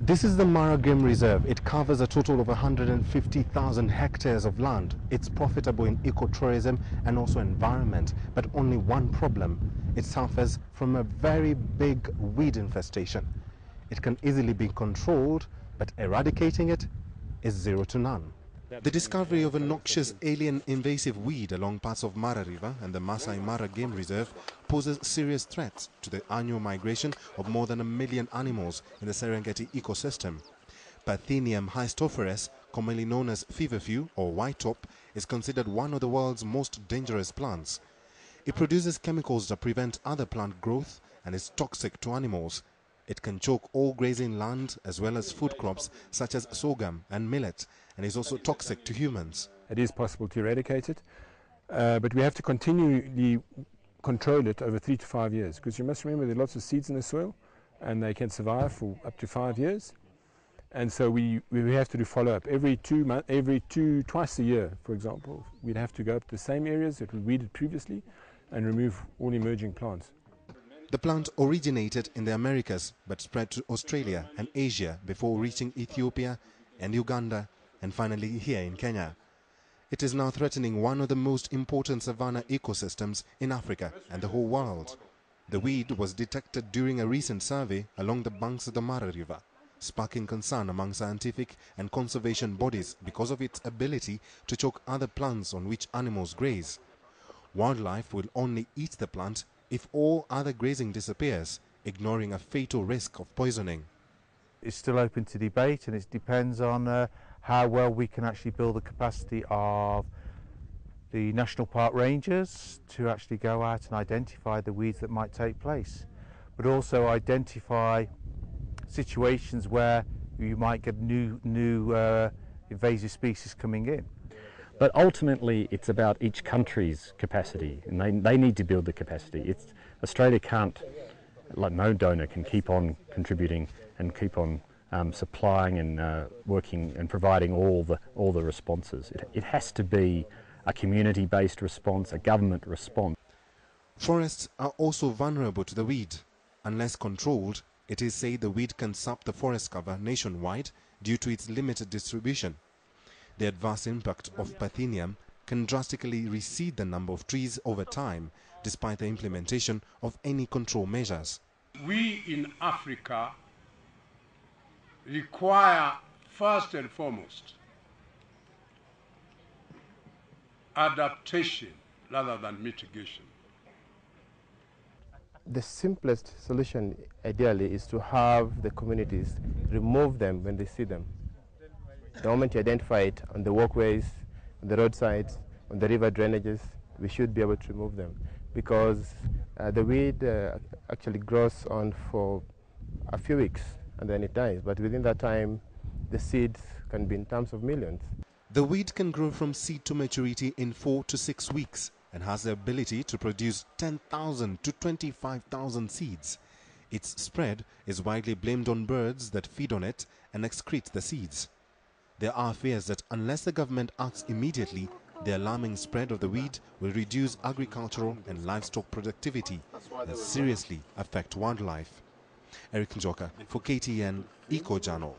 This is the Mara Game Reserve. It covers a total of 150,000 hectares of land. It's profitable in ecotourism and also environment, but only one problem. It suffers from a very big weed infestation. It can easily be controlled, but eradicating it is 0 to none. The discovery of a noxious alien invasive weed along parts of Mara River and the Masai Mara Game Reserve poses serious threats to the annual migration of more than 1 million animals in the Serengeti ecosystem. Parthenium hystophorus, commonly known as feverfew or whitetop, is considered one of the world's most dangerous plants. It produces chemicals that prevent other plant growth and is toxic to animals. It can choke all grazing land as well as food crops such as sorghum and millet, and is also toxic to humans. It is possible to eradicate it, but we have to continually control it over 3 to 5 years, because you must remember there are lots of seeds in the soil and they can survive for up to 5 years. And so we have to do follow-up twice a year, for example. We'd have to go up to the same areas that we weeded previously and remove all emerging plants. The plant originated in the Americas but spread to Australia and Asia before reaching Ethiopia and Uganda and finally here in Kenya. It is now threatening one of the most important savanna ecosystems in Africa and the whole world. The weed was detected during a recent survey along the banks of the Mara River, sparking concern among scientific and conservation bodies because of its ability to choke other plants on which animals graze. Wildlife will only eat the plant if all other grazing disappears, ignoring a fatal risk of poisoning. It's still open to debate, and it depends on how well we can actually build the capacity of the national park rangers to actually go out and identify the weeds that might take place, but also identify situations where you might get new invasive species coming in. But ultimately, it's about each country's capacity, and they need to build the capacity. Australia can't, like no donor can keep on contributing and keep on supplying and working and providing all the responses. It has to be a community-based response, a government response. Forests are also vulnerable to the weed. Unless controlled, it is said the weed can sap the forest cover nationwide due to its limited distribution. The adverse impact of Parthenium can drastically recede the number of trees over time, despite the implementation of any control measures. We in Africa require, first and foremost, adaptation rather than mitigation. The simplest solution, ideally, is to have the communities remove them when they see them. The moment you identify it on the walkways, on the roadsides, on the river drainages, we should be able to remove them, because the weed actually grows on for a few weeks and then it dies. But within that time, the seeds can be in terms of millions. The weed can grow from seed to maturity in 4 to 6 weeks and has the ability to produce 10,000 to 25,000 seeds. Its spread is widely blamed on birds that feed on it and excrete the seeds. There are fears that unless the government acts immediately, the alarming spread of the weed will reduce agricultural and livestock productivity and seriously affect wildlife. Njoka for KTN Eco Journal.